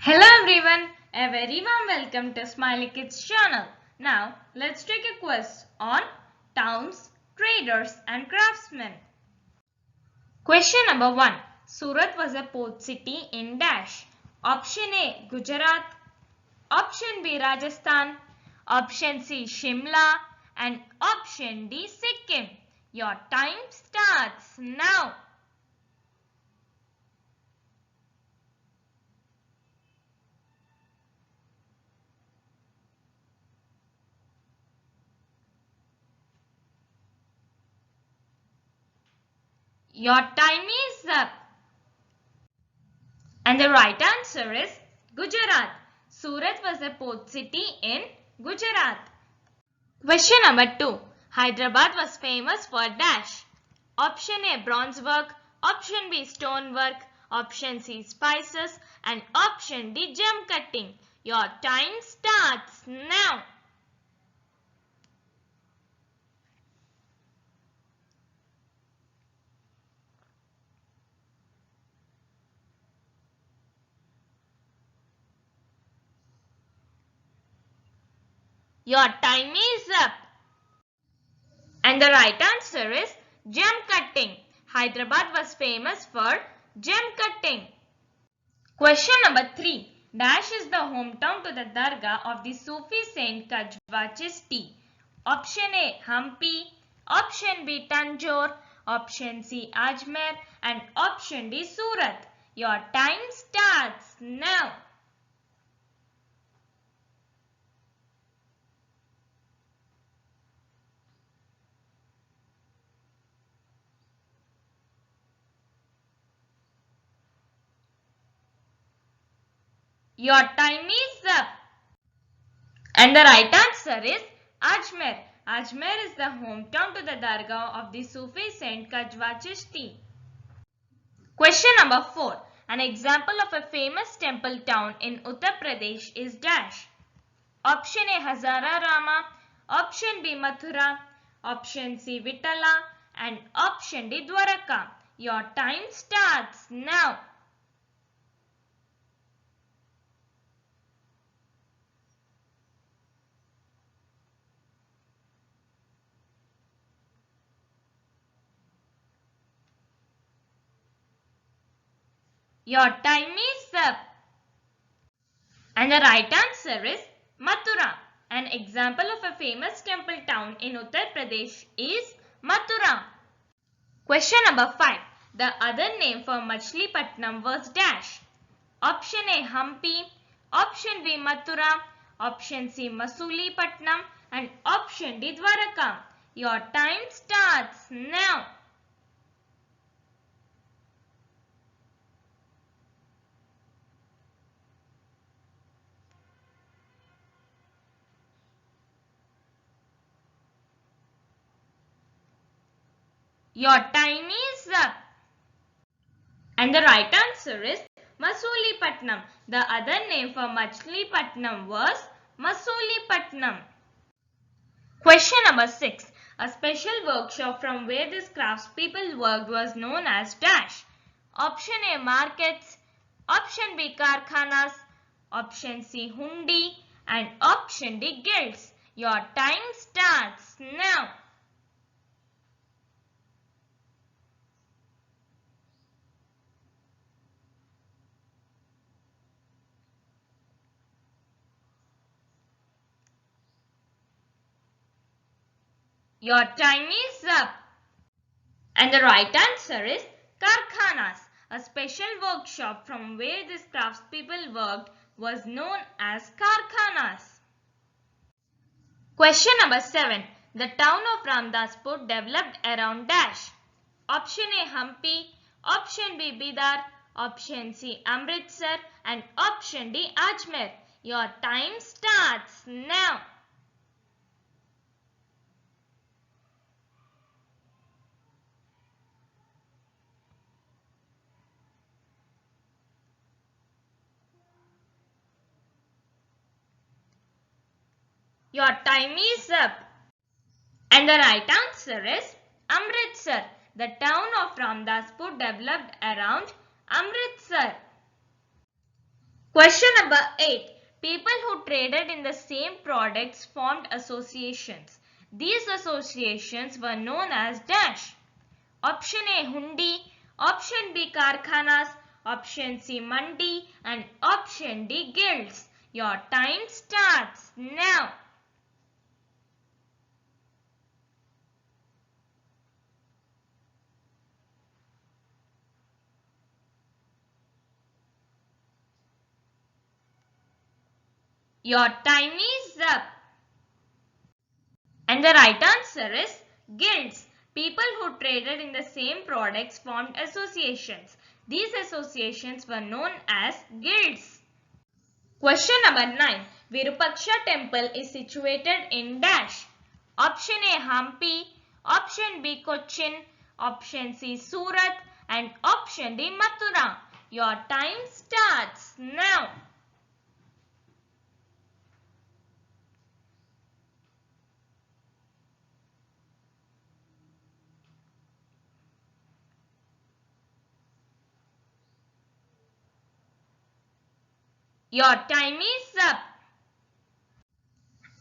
Hello everyone, a very warm welcome to Smiley Kids channel. Now let's take a quiz on towns, traders and craftsmen. Question number 1. Surat was a port city in dash. Option A Gujarat, option B Rajasthan, option C Shimla and option D Sikkim. Your time starts now. Your time is up. And the right answer is Gujarat. Surat was a port city in Gujarat. Question number 2. Hyderabad was famous for dash. Option A bronze work, option B stone work, option C spices and option D gem cutting. Your time starts now. Your time is up. And the right answer is gem cutting. Hyderabad was famous for gem cutting. Question number 3. Dash is the hometown to the Dargah of the Sufi saint Kajwa Chishti. Option A Hampi, option B Tanjore, option C Ajmer and option D Surat. Your time starts now. Your time is up. And the right answer is Ajmer. Ajmer is the hometown to the Dargah of the Sufi saint Kajwa Chishti. Question number 4. An example of a famous temple town in Uttar Pradesh is dash. Option A Hazara Rama, option B Mathura, option C Vitala and option D Dwaraka. Your time starts now. Your time is up. And the right answer is Mathura. An example of a famous temple town in Uttar Pradesh is Mathura. Question number 5. The other name for Machilipatnam was dash. Option A Hampi, option B Mathura, option C Masulipattnam and option D Dwaraka. Your time starts now. Your time is up. And the right answer is Masulipattnam. The other name for Machilipatnam was Masulipattnam. Question number 6. A special workshop from where these craftspeople worked was known as dash. Option A markets, option B karkhanas, option C hundi and option D guilds. Your time starts now. Your time is up. And the right answer is karkhanas. A special workshop from where these craftspeople worked was known as karkhanas. Question number 7. The town of Ramdaspur developed around dash. Option A Hampi, option B Bidar, option C Amritsar and option D Ajmer. Your time starts now. Your time is up. And the right answer is Amritsar. The town of Ramdaspur developed around Amritsar. Question number 8. People who traded in the same products formed associations. These associations were known as dash. Option A Hundi, Option B Karkhanas, Option C Mandi and Option D Guilds. Your time starts now. Your time is up. And the right answer is guilds. People who traded in the same products formed associations. These associations were known as guilds. Question number 9. Virupaksha temple is situated in dash. Option A Hampi, Option B Cochin, Option C Surat and Option D Mathura. Your time starts now. Your time is up.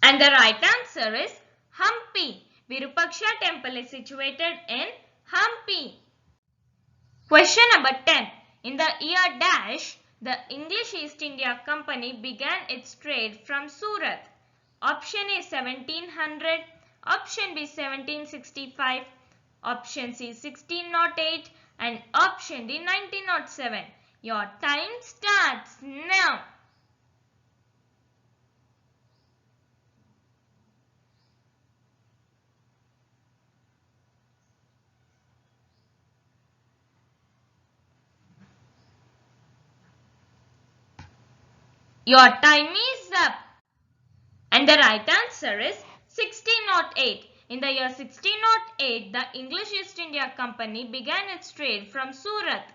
And the right answer is Hampi. Virupaksha temple is situated in Hampi. Question number 10. In the year dash, the English East India Company began its trade from Surat. Option A 1700, Option B 1765, Option C 1608 and Option D 1907. Your time starts now. Your time is up. And the right answer is 1608. In the year 1608, the English East India Company began its trade from Surat.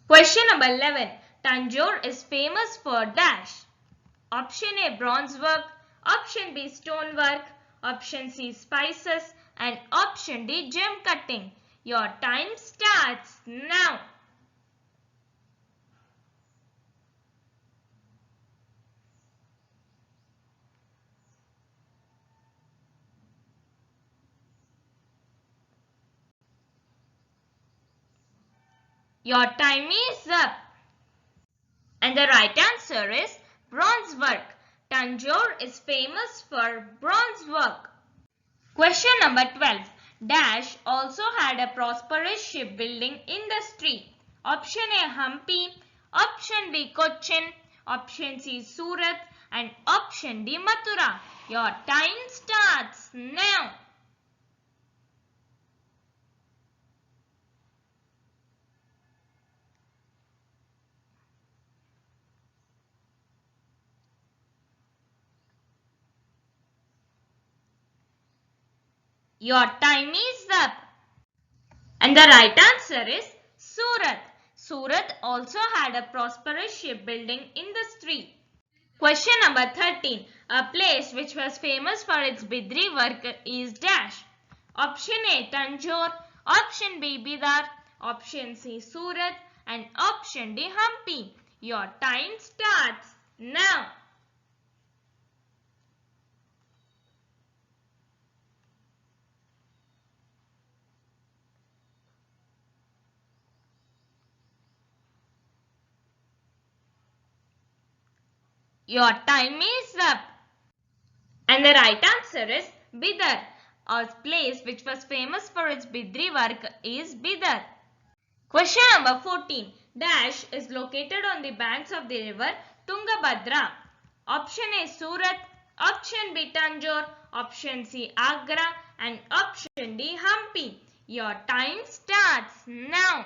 Question number 11. Tanjore is famous for dash. Option A bronze work, Option B stonework, Option C spices and Option D gem cutting. Your time starts now. Your time is up. And the right answer is bronze work. Tanjore is famous for bronze work. Question number 12. Dash also had a prosperous shipbuilding industry. Option A Hampi, Option B Cochin, Option C Surat and Option D Mathura. Your time starts now. Your time is up. And the right answer is Surat. Surat also had a prosperous shipbuilding industry. Question number 13. A place which was famous for its Bidri work is dash. Option A Tanjore, Option B Bidar, Option C Surat and Option D Hampi. Your time starts now. Your time is up. And the right answer is Bidar. A place which was famous for its Bidri work is Bidar. Question number 14. Dash is located on the banks of the river Tungabhadra. Option A Surat, Option B Tanjore, Option C Agra and Option D Hampi. Your time starts now.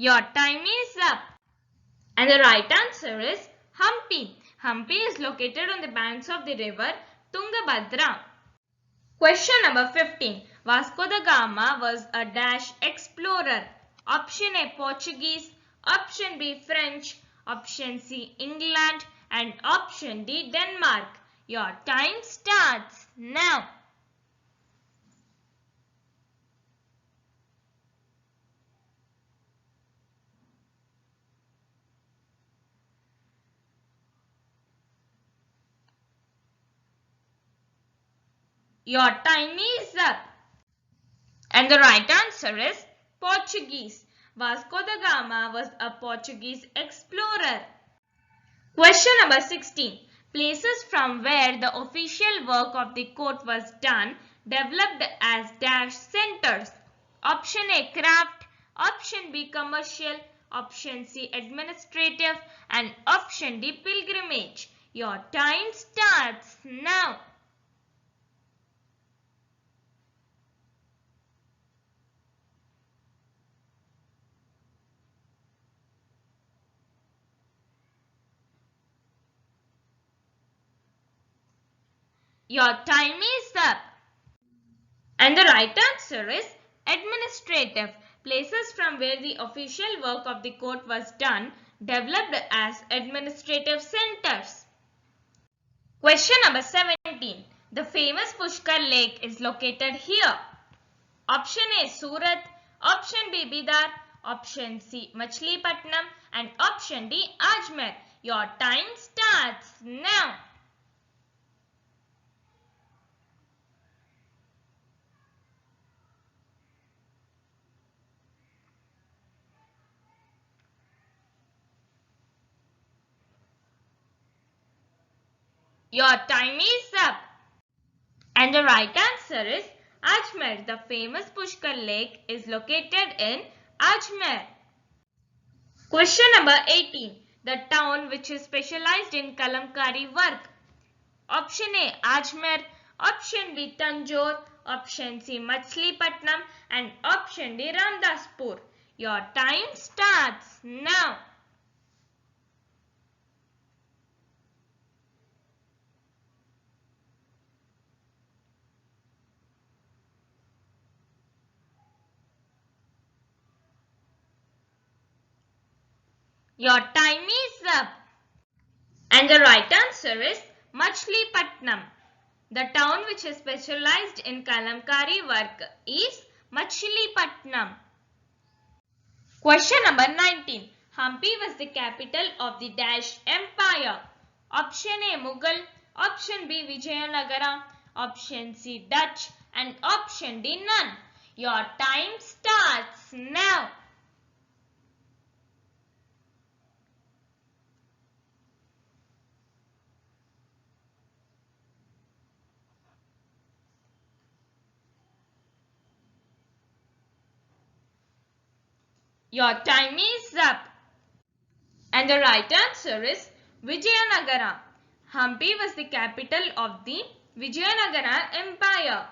Your time is up. And the right answer is Hampi. Hampi is located on the banks of the river Tungabhadra. Question number 15. Vasco da Gama was a dash explorer. Option A Portuguese, Option B French, option C England, and option D Denmark. Your time starts now. Your time is up. And the right answer is Portuguese. Vasco da Gama was a Portuguese explorer. Question number 16. Places from where the official work of the court was done developed as dash centers. Option A craft, option B commercial, option C administrative, and option D pilgrimage. Your time starts now. Your time is up. And the right answer is administrative. Places from where the official work of the court was done developed as administrative centers. Question number 17. The famous Pushkar Lake is located here. Option A Surat, option B Bidar, option C Machilipatnam, and option D Ajmer. Your time starts now. Your time is up. And the right answer is Ajmer. The famous Pushkar Lake is located in Ajmer. Question number 18. The town which is specialized in Kalamkari work. Option A Ajmer, option B Tanjore, option C Machilipatnam, and option D Ramdaspur. Your time starts now. Your time is up. And the right answer is Machilipatnam. The town which is specialized in Kalamkari work is Machilipatnam. Question number 19. Hampi was the capital of the Dash Empire. Option A Mughal, option B Vijayanagara, option C Dutch, and option D none. Your time starts now. Your time is up. And the right answer is Vijayanagara. Hampi was the capital of the Vijayanagara Empire.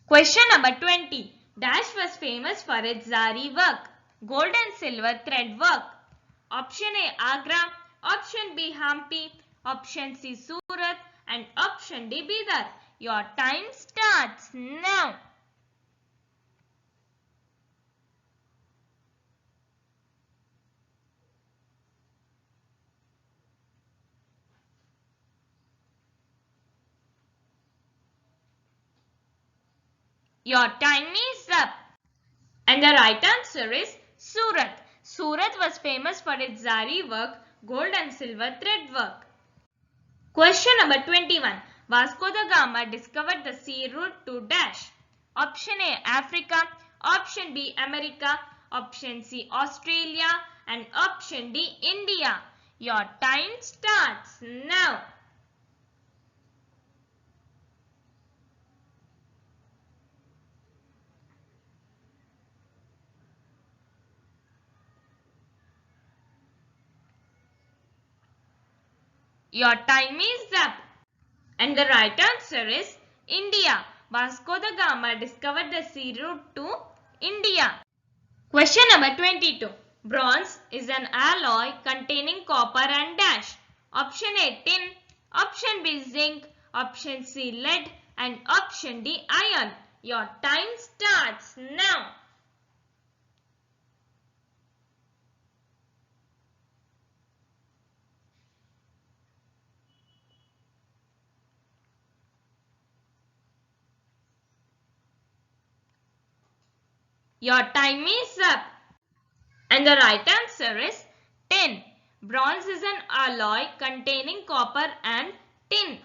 Question number 20. Dash was famous for its zari work, gold and silver thread work. Option A Agra, option B Hampi, option C Surat, and option D Bidar. Your time starts now. Your time is up. And the right answer is Surat. Surat was famous for its zari work, gold and silver thread work. Question number 21. Vasco da Gama discovered the sea route to Dash. Option A Africa, option B America, option C Australia, and option D India. Your time starts now. Your time is up. And the right answer is India. Vasco da Gama discovered the sea route to India. Question number 22. Bronze is an alloy containing copper and dash. Option A tin, option B zinc, option C lead, and option D iron. Your time starts now. Your time is up. And the right answer is tin. Bronze is an alloy containing copper and tin.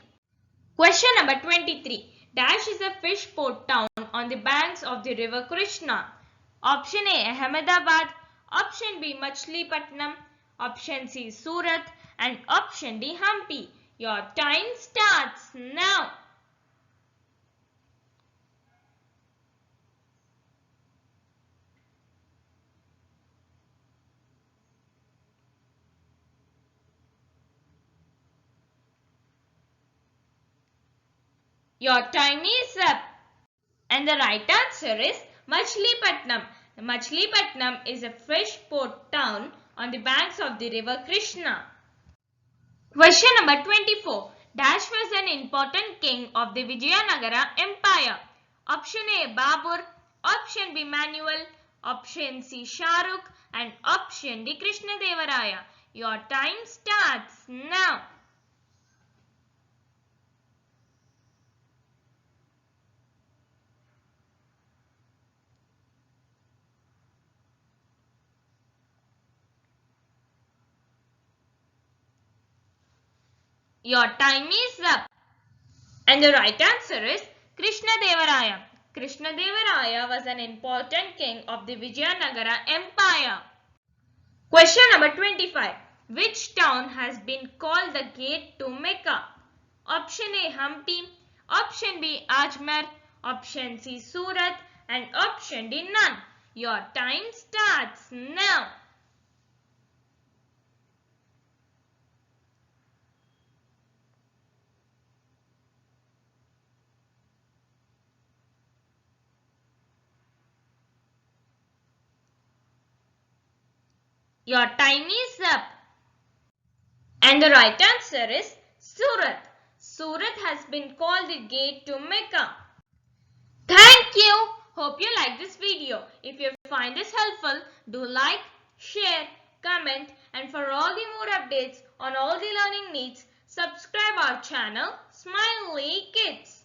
Question number 23. Dash is a fish port town on the banks of the river Krishna. Option A, Ahmedabad. Option B, Machilipatnam. Option C, Surat. And option D, Hampi. Your time starts now. Your time is up. And the right answer is Machilipatnam. Machilipatnam is a fish port town on the banks of the river Krishna. Question number 24. Dash was an important king of the Vijayanagara Empire. Option A, Babur. Option B, Manuel. Option C, Shahrukh. And option D, Krishnadevaraya. Your time starts now. Your time is up. And the right answer is Krishnadevaraya. Krishnadevaraya was an important king of the Vijayanagara Empire. Question number 25. Which town has been called the gate to Mecca? Option A, Hampi. Option B, Ajmer. Option C, Surat. And option D, none. Your time starts now. Your time is up. And the right answer is Surat. Surat has been called the gate to Mecca. Thank you. Hope you like this video. If you find this helpful, do like, share, comment, and for all the more updates on all the learning needs, subscribe our channel Smiley Kids.